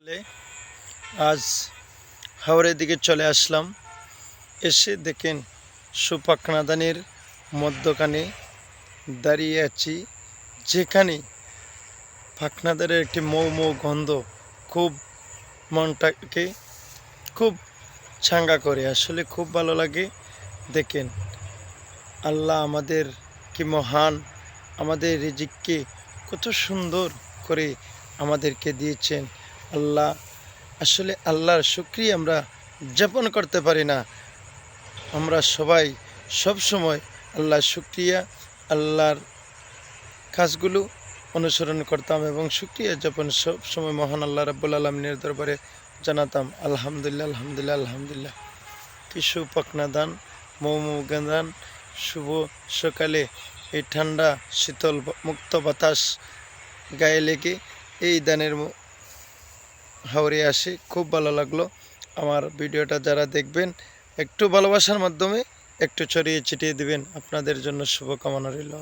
আজ হাওড়ের দিকে চলে আসলাম। এসে দেখেন সুপাকনাদানের মধ্যখানে দাঁড়িয়ে আছি, যেখানে পাখনাদারের একটি মৌ মৌ গন্ধ খুব মনটাকে খুব চাঙ্গা করে, আসলে খুব ভালো লাগে। দেখেন আল্লাহ আমাদের কি মহান, আমাদের রিজিককে কত সুন্দর করে আমাদেরকে দিয়েছেন। আল্লাহ আসলে আল্লাহর শুকরিয়া আমরা যাপন করতে পারি না। আমরা সবাই সব সময় আল্লাহর শুকরিয়া, আল্লাহর কাজগুলো অনুসরণ করতাম এবং শুকরিয়া যাপন সব সময় মহান আল্লাহ রাব্বুল আলামিনের দরবারে জানাতাম আলহামদুলিল্লাহ আলহামদুলিল্লাহ আলহামদুলিল্লাহ। কি সুপাকনাদান, মৌ মৌ গান, শুভ সকালে এই ঠান্ডা শীতল মুক্ত বাতাস গায়ে লেগে এই দানের হাওরে আসে, খুব ভালো লাগলো। আমার ভিডিওটা যারা দেখবেন একটু ভালোবাসার মাধ্যমে একটু ছড়িয়ে ছিটিয়ে দিবেন, আপনাদের জন্য শুভকামনা রইল।